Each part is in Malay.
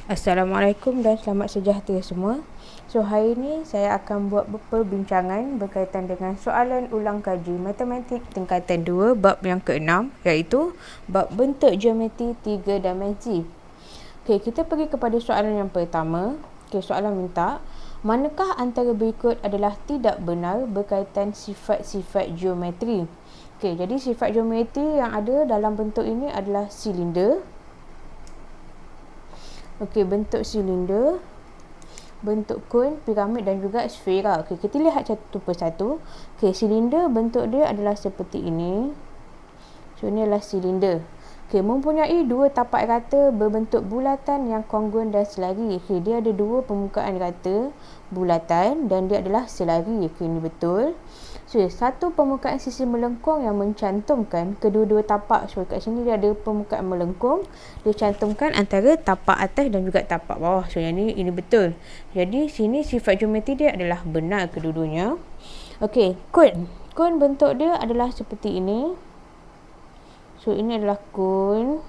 Assalamualaikum dan selamat sejahtera semua. So, hari ini saya akan buat perbincangan berkaitan dengan soalan ulang kaji matematik tingkatan 2 bab yang ke-6, iaitu bab bentuk geometri 3 dimensi. Okey, kita pergi kepada soalan yang pertama. Okey, soalan minta, manakah antara berikut adalah tidak benar berkaitan sifat-sifat geometri? Okey, jadi sifat geometri yang ada dalam bentuk ini adalah silinder. Okey, bentuk silinder, bentuk kon, piramid dan juga sfera. Okey, kita lihat satu persatu. Okey, silinder bentuk dia adalah seperti ini. So, ini adalah silinder. Okey, mempunyai dua tapak rata berbentuk bulatan yang kongruen dan selari. Okey, dia ada dua permukaan rata bulatan dan dia adalah selari. Okey, ini betul. So, satu permukaan sisi melengkung yang mencantumkan kedua-dua tapak. So, kat sini dia ada permukaan melengkung. Dia cantumkan antara tapak atas dan juga tapak bawah. So, yang ini betul. Jadi, sini sifat geometri dia adalah benar kedua-duanya. Okey, kon. Kon bentuk dia adalah seperti ini. So, ini adalah kon.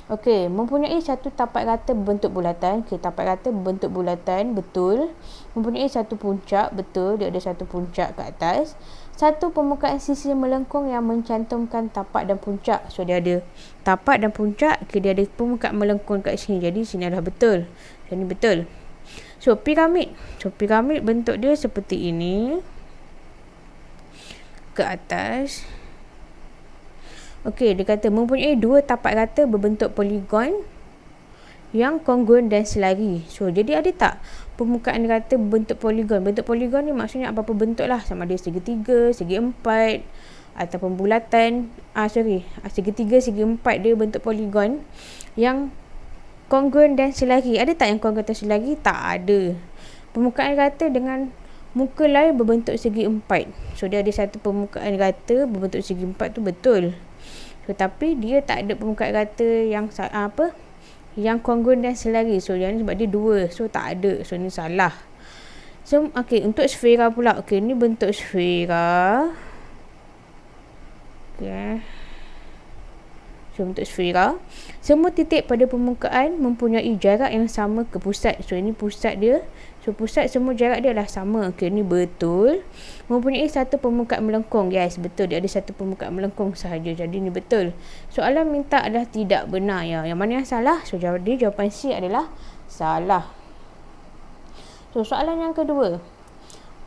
Okey, mempunyai satu tapak rata berbentuk bulatan. Okey, tapak rata berbentuk bulatan, betul. Mempunyai satu puncak, betul. Dia ada satu puncak ke atas. Satu permukaan sisi melengkung yang mencantumkan tapak dan puncak. So, dia ada tapak dan puncak. Okey, dia ada permukaan melengkung kat sini. Jadi, sini adalah betul. So, ini betul. So, piramid. So, piramid bentuk dia seperti ini. Ke atas. Okey, dia kata mempunyai dua tapak rata berbentuk poligon yang kongruen dan selari. So, jadi ada tak permukaan rata berbentuk poligon? Bentuk poligon ni maksudnya apa-apa bentuk lah. Sama ada segitiga, segi empat, ataupun bulatan. Segitiga, segi empat dia bentuk poligon yang kongruen dan selari. Ada tak yang kongruen dan selari? Tak ada. Permukaan rata dengan muka lain berbentuk segi empat. So, dia ada satu permukaan rata berbentuk segi empat tu betul. Tetapi dia tak ada permukaan rata yang yang kongruen dan selari. So, yang ni sebab dia dua. So, tak ada. So, ni salah. So, okey, untuk sfera pula. Okey, ni bentuk sfera. Okey. So, bentuk sfera. Semua titik pada permukaan mempunyai jarak yang sama ke pusat. So, ini pusat dia. So, pusat semua jarak dia adalah sama. Okey, ni betul. Mempunyai satu permukaan melengkung. Yes, betul. Dia ada satu permukaan melengkung sahaja. Jadi, ni betul. Soalan minta adalah tidak benar. Ya. Yang mana yang salah? So, jawapan C adalah salah. So, soalan yang kedua.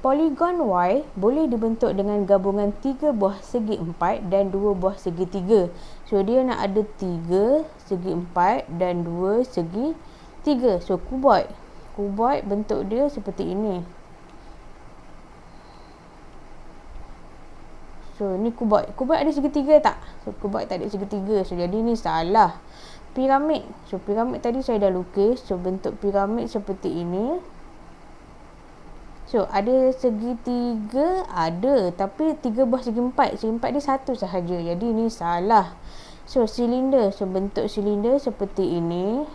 Poligon Y boleh dibentuk dengan gabungan 3 buah segi 4 dan 2 buah segi 3. So, dia nak ada 3 segi 4 dan 2 segi 3. So, kuboid. Kuboid bentuk dia seperti ini. So, ni kuboid. Kuboid ada segitiga tak? So, kuboid tak ada segitiga. So, jadi ni salah. Piramid. So, piramid tadi saya dah lukis. So, bentuk piramid seperti ini. So, ada segitiga? Ada. Tapi 3 buah segi 4. Segi 4 dia satu sahaja. Jadi, ni salah. So, silinder. So, bentuk silinder seperti ini.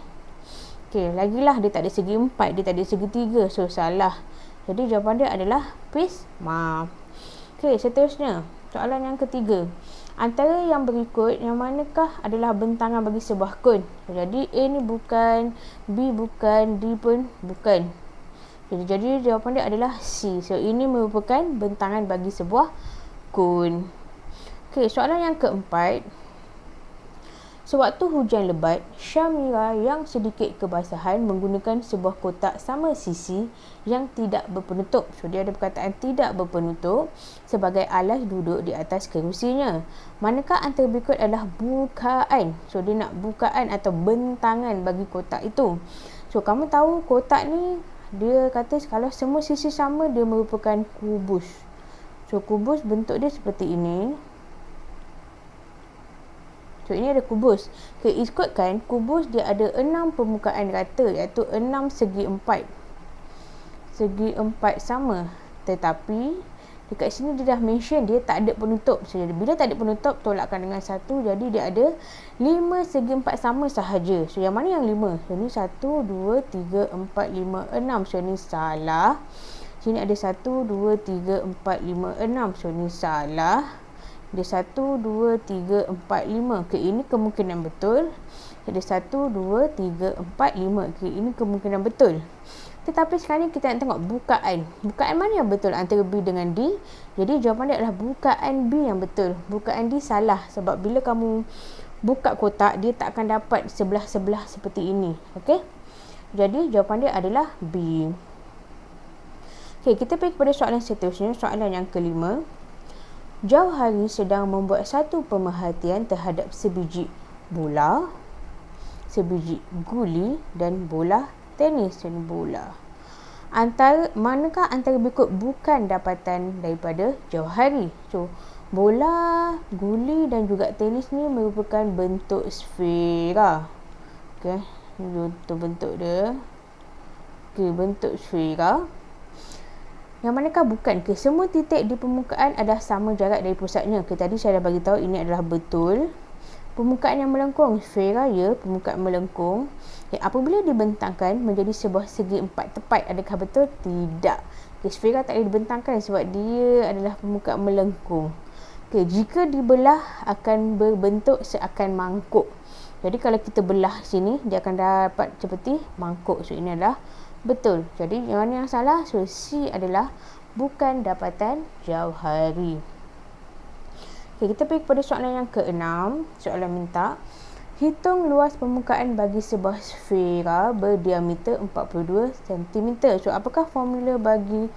Okey, lagilah dia tak ada segi 4. Dia tak ada segitiga. So, salah. Jadi, jawapan dia adalah prisma. Okey, seterusnya. Soalan yang ketiga. Antara yang berikut, yang manakah adalah bentangan bagi sebuah kon? Jadi, A ni bukan, B bukan, D pun bukan. Jadi, jawapan dia adalah C. So, ini merupakan bentangan bagi sebuah kon. Okey, soalan yang keempat. Sewaktu hujan lebat, Syamira yang sedikit kebasahan menggunakan sebuah kotak sama sisi yang tidak berpenutup. So, dia ada perkataan tidak berpenutup sebagai alas duduk di atas kerusinya. Manakah antara berikut adalah bukaan? So, dia nak bukaan atau bentangan bagi kotak itu. So, kamu tahu kotak ni, dia kata kalau semua sisi sama, dia merupakan kubus. So, kubus bentuk dia seperti ini. So, ini ada kubus. Okay, ikutkan kubus dia ada 6 permukaan rata, iaitu 6 segi 4. Segi 4 sama. Tetapi, dekat sini dia dah mention dia tak ada penutup. So, bila tak ada penutup, tolakkan dengan 1. Jadi, dia ada 5 segi 4 sama sahaja. So, yang mana yang 5? So, ni 1, 2, 3, 4, 5, 6. So, ni salah. Sini ada 1, 2, 3, 4, 5, 6. So, ni salah. Dia 1, 2, 3, 4, 5. Okay, ini kemungkinan betul. Dia 1, 2, 3, 4, 5. Okay, ini kemungkinan betul. Tetapi sekarang kita nak tengok bukaan. Bukaan mana yang betul antara B dengan D? Jadi jawapan dia adalah bukaan B yang betul. Bukaan D salah. Sebab bila kamu buka kotak, dia tak akan dapat sebelah-sebelah seperti ini. Okey? Jadi jawapan dia adalah B. Okey, kita pergi kepada soalan seterusnya. Soalan yang kelima. Jauhari sedang membuat satu pemerhatian terhadap sebiji bola, sebiji guli dan bola tenis dan bola. Manakah antara berikut bukan dapatan daripada Jauhari? So, bola, guli dan juga tenis ni merupakan bentuk sfera. Okey, ini bentuk dia. Okey, bentuk sfera. Yang manakah bukan? Okay, semua titik di permukaan adalah sama jarak dari pusatnya. Okay, tadi saya dah bagi tahu ini adalah betul. Permukaan yang melengkung, sfera ya, permukaan melengkung. Okay, apabila dibentangkan menjadi sebuah segi empat tepat, adakah betul? Tidak. Okay, sfera tak boleh dibentangkan sebab dia adalah permukaan melengkung. Okay, jika dibelah akan berbentuk seakan mangkuk. Jadi kalau kita belah sini, dia akan dapat seperti mangkuk. So ini adalah betul. Jadi yang mana yang salah? So C adalah bukan dapatan Jauhari. Okay, kita pergi kepada soalan yang ke-6. Soalan minta hitung luas permukaan bagi sebuah sfera berdiameter 42 cm. So apakah formula bagi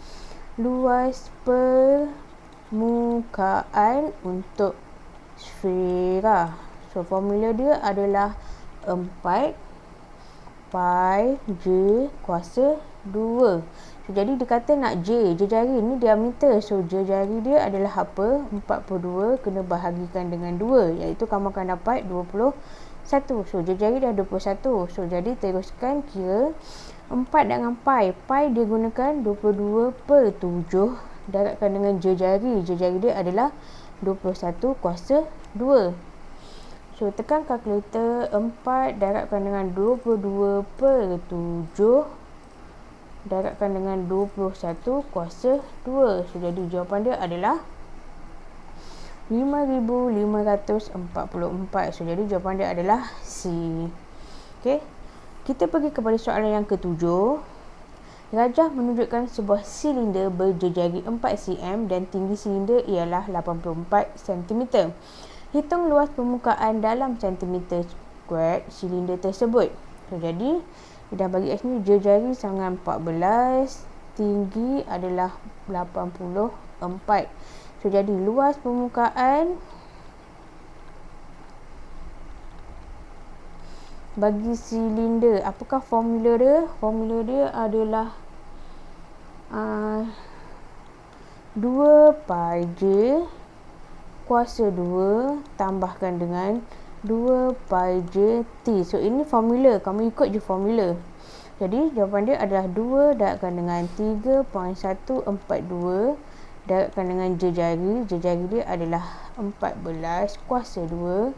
luas permukaan untuk sfera? So formula dia adalah 4 pi J kuasa 2. So, jadi dia kata nak J jari ni diameter. So J jari dia adalah apa? 42 kena bahagikan dengan 2, iaitu kamu akan dapat 21. So J jari dah 21. So jadi teruskan kira 4 dengan pi. Pi dia gunakan 22/7 darabkan dengan J jari. J jari dia adalah 21 kuasa 2. So, tekan kalkulator 4 darabkan dengan 22/7 darabkan dengan 21 kuasa 2. So, jadi jawapan dia adalah 5,544. So, jadi jawapan dia adalah C. Okay. Kita pergi kepada soalan yang ke-7. Rajah menunjukkan sebuah silinder berjejari 4 cm dan tinggi silinder ialah 84 cm. Hitung luas permukaan dalam centimeter square silinder tersebut. So, jadi, dah bagi X ni jari sangat 14, tinggi adalah 84. So, jadi luas permukaan bagi silinder. Apakah formula dia? Formula dia adalah 2 pi J kuasa 2 tambahkan dengan 2 pi J T. So ini formula, kamu ikut je formula. Jadi jawapan dia adalah 2 darabkan dengan 3.142 darabkan dengan J jari. J jari dia adalah 14 kuasa 2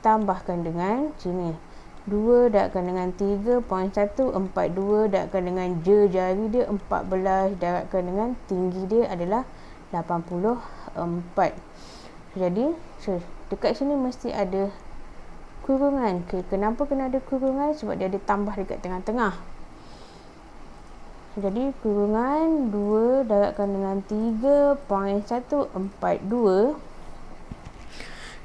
tambahkan dengan sini 2 darabkan dengan 3.142 darabkan dengan J jari dia 14 darabkan dengan tinggi dia adalah 84. Jadi, dekat sini mesti ada kurungan. Okay, kenapa kena ada kurungan? Sebab dia ada tambah dekat tengah-tengah. Jadi, kurungan 2 darabkan dengan 3.142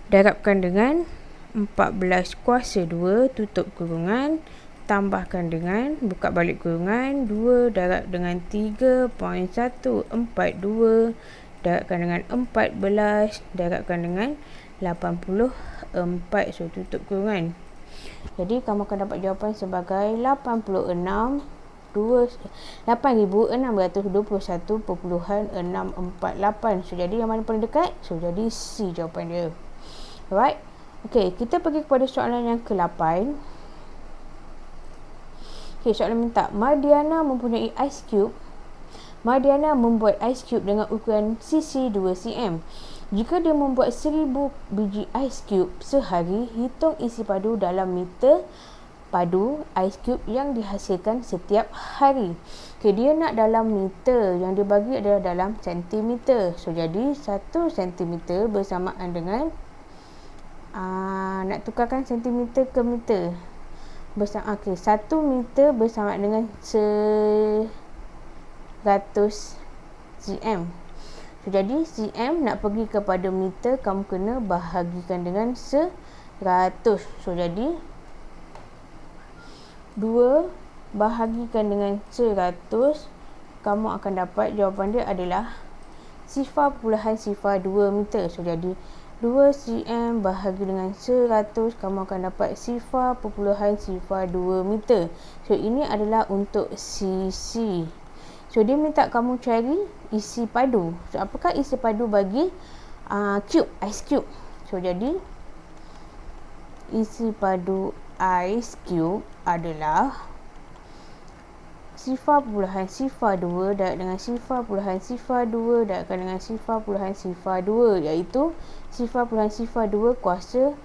darabkan dengan 14 kuasa 2 tutup kurungan tambahkan dengan buka balik kurungan 2 darab dengan 3.142 darabkan dengan 14 darabkan dengan 84. So tutup kurungan. Jadi kamu akan dapat jawapan sebagai 8,621.648. So jadi yang mana paling dekat? So jadi C jawapan dia. Alright. Okey, kita pergi kepada soalan yang ke-8. Okey, soalan minta Mardiana mempunyai ice cube. Mardiana membuat ice cube dengan ukuran sisi 2 cm. Jika dia membuat 1000 biji ice cube sehari, hitung isi padu dalam meter padu ais cube yang dihasilkan setiap hari. Okay, dia nak dalam meter, yang dia bagi adalah dalam sentimeter. So, jadi 1 sentimeter bersamaan dengan nak tukarkan sentimeter ke meter. Okay, 1 meter bersamaan dengan 100 cm. So, jadi cm nak pergi kepada meter, kamu kena bahagikan dengan 100. So, jadi 2 bahagikan dengan 100, kamu akan dapat jawapan dia adalah 0.02 meter. So, jadi 2 cm bahagi dengan 100, kamu akan dapat 0.02 meter. So, ini adalah untuk cc. So, dia minta kamu cari isi padu. So, apakah isi padu bagi cube, ais cube? So, jadi isi padu ais cube adalah 0.02 darab dengan 0.02 darabkan dengan 0.02, iaitu 0.02 kuasa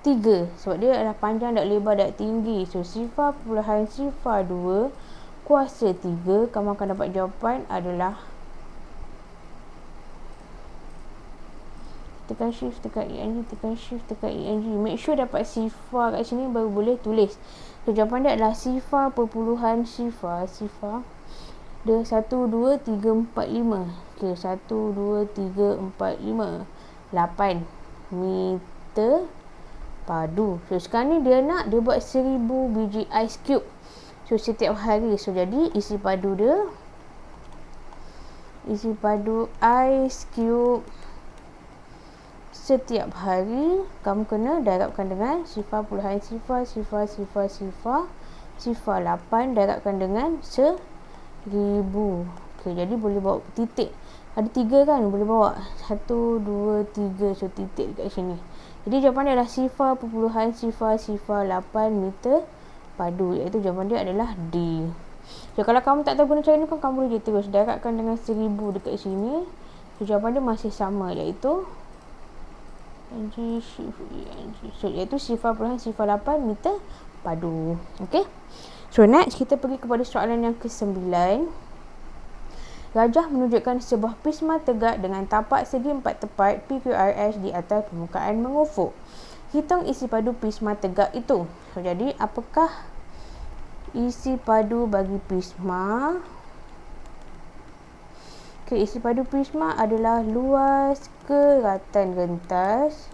3. Sebab dia adalah panjang dan lebar dan tinggi. So, 0.02 kuasa 3, kamu akan dapat jawapan adalah, tekan shift, tekan ENG, tekan shift, tekan ENG. Make sure dapat sifar kat sini baru boleh tulis. So, jawapan dia adalah sifar dia 1, 2, 3, 4, 5. Okay, 1, 2, 3, 4, 5. 8 meter padu. So, sekarang ni dia buat 1000 biji ais cube. So, setiap hari. So, jadi isi padu ais cube setiap hari, kamu kena darabkan dengan 0.000008 darabkan dengan 1000. Okay, jadi boleh bawa titik. Ada 3 kan, boleh bawa 1, 2, 3. So, titik dekat sini. Jadi, jawapan dia adalah 0.008 meter padu, iaitu jawapan dia adalah D. So, kalau kamu tak tahu guna cara ni, kamu boleh je terus darabkan dengan 1000 dekat sini. So, jawapan dia masih sama, iaitu iaitu 0.08 meter padu. Okey. So, next kita pergi kepada soalan yang ke-9. Rajah menunjukkan sebuah prisma tegak dengan tapak segi 4 tepat PQRS di atas permukaan mengufuk. Hitung isi padu prisma tegak itu. So, jadi apakah isi padu bagi prisma? Okay, isi padu prisma adalah luas keratan rentas.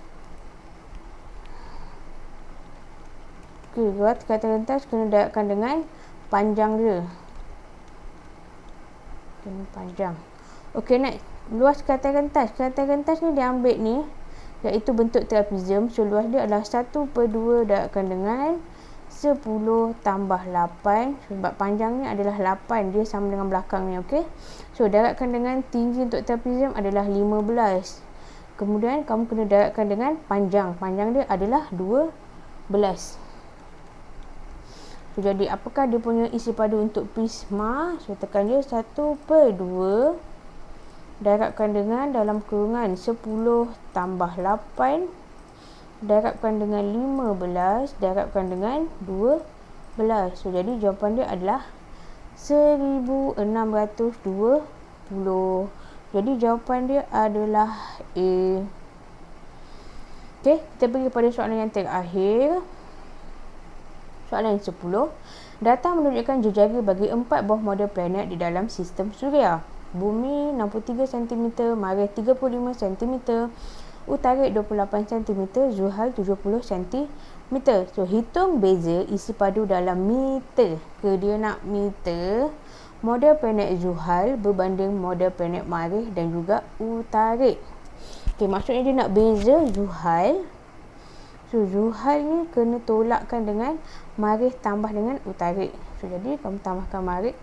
Okay, luas keratan rentas kena darabkan dengan panjang dia. Kena panjang. Okay, next. Luas keratan rentas. Keratan rentas ni dia ambil ni, iaitu bentuk trapezium. So, luas dia adalah 1/2 darabkan dengan 10 tambah 8. Sebab panjang ni adalah 8. Dia sama dengan belakang ni, okey. So, darabkan dengan tinggi untuk trapezium adalah 15. Kemudian, kamu kena darabkan dengan panjang. Panjang dia adalah 12. So, jadi, apakah dia punya isi padu untuk prisma? So, tekan je 1/2 darabkan dengan dalam kurungan 10 tambah 8 darabkan dengan 15 darabkan dengan 12. So, jadi jawapan dia adalah 1620. Jadi jawapan dia adalah A. Okey, kita pergi kepada soalan yang terakhir. Soalan yang 10. Data menunjukkan jejari bagi 4 buah model planet di dalam sistem Suria. Bumi 63 cm, Marikh 35 cm, Utarik 28 cm, Zuhal 70 cm. So, hitung beza isi padu dalam meter. Dia nak meter model planet Zuhal berbanding model planet Marikh dan juga Utarik. Okay, maksudnya dia nak beza Zuhal. So, Zuhal ni kena tolakkan dengan Marikh tambah dengan Utarik. So, jadi kamu tambahkan Marikh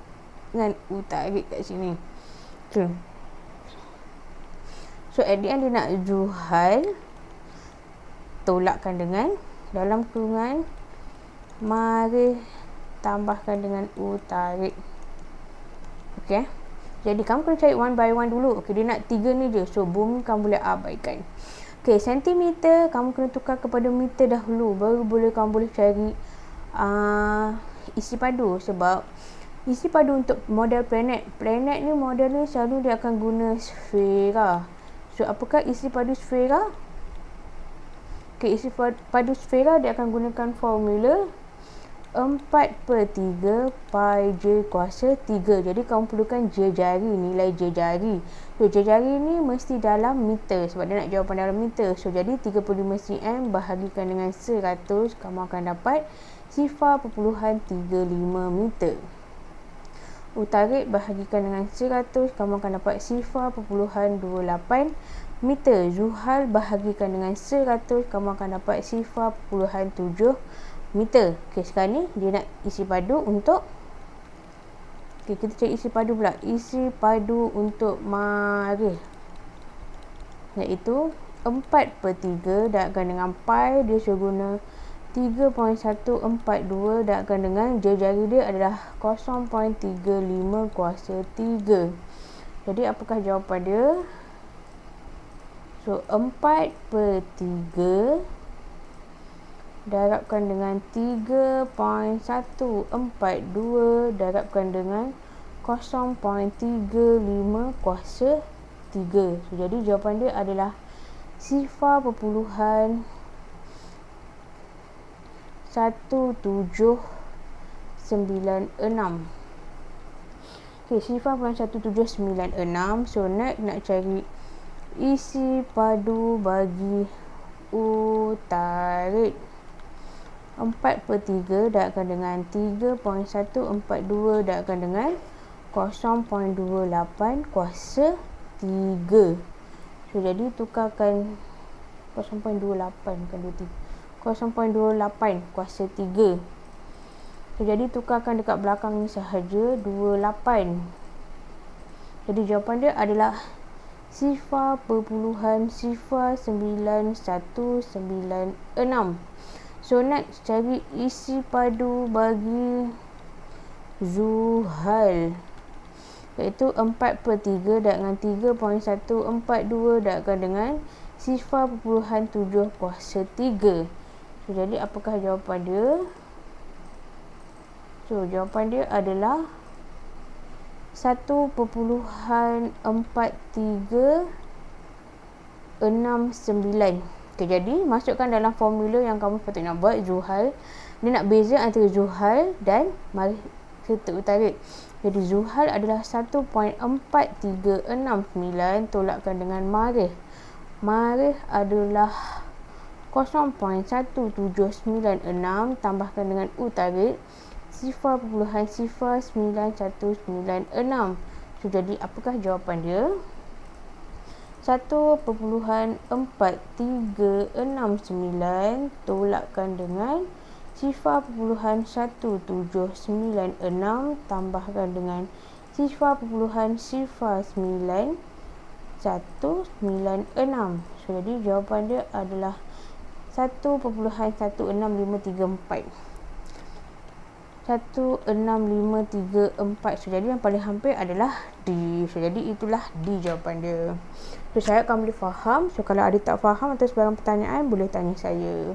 dengan Utarik kat sini. Okay. So, at the end dia nak Zuhal tolakkan dengan dalam kurungan Marikh tambahkan dengan Utarik. Okay. Jadi, kamu kena cari one by one dulu. Okay, dia nak 3 ni je. So, bumi kamu boleh abaikan. Okay, sentimeter kamu kena tukar kepada meter dahulu. Baru kamu boleh cari isi padu. Sebab isi padu untuk model planet ni model ni selalu dia akan guna sfera. So apakah isi padu sfera? Isi padu sfera dia akan gunakan formula 4/3 pi J kuasa 3. Jadi kamu perlukan J jari, nilai J jari. So J jari ni mesti dalam meter sebab dia nak jawapan dalam meter. So jadi 35 cm bahagikan dengan 100, kamu akan dapat 0.35 meter. Utarit bahagikan dengan 100, kamu akan dapat 0.28 meter. Zuhal bahagikan dengan 100, kamu akan dapat 0.7 meter. Sekarang ni dia nak isi padu untuk kita cari isi padu pula. Isi padu untuk Marikh iaitu 4/3 darabkan dengan pi, dia suruh guna 3.142 darabkan dengan J jari dia adalah 0.35 kuasa 3. Jadi apakah jawapan dia? So 4/3 darabkan dengan 3.142 darabkan dengan 0.35 kuasa 3. So, jadi jawapan dia adalah 0.1796. Okay, 0.1796. So next nak cari isi padu bagi utarit. 4/3 darabkan dengan 3.142 darabkan dengan 0.28 kuasa 3. So jadi tukarkan 0.28 bukan 23. 0.28 kuasa 3. So jadi tukarkan dekat belakang ni sahaja 28. Jadi jawapan dia adalah 0.09196. So next cari isi padu bagi Zuhal iaitu 4/3 darabkan dengan 3.142 darabkan dengan 0.7 kuasa 3. So jadi apakah jawapan dia? So jawapan dia adalah 1.4369. Okay, jadi masukkan dalam formula yang kamu patut nak buat. Zuhal, dia nak beza antara Zuhal dan Marikh serta utarit. Jadi Zuhal adalah 1.4369 tolakkan dengan Marikh. Marikh adalah 0.1796 tambahkan dengan utarit 0.09196. So jadi apakah jawapan dia? 1.4369 tolakkan dengan 0.1796 tambahkan dengan 0.09196. So jadi jawapan dia adalah 1.16534. 16534. So jadi yang paling hampir adalah D. So jadi itulah D jawapan dia. So saya akan boleh faham. So kalau ada tak faham atau sebarang pertanyaan boleh tanya saya.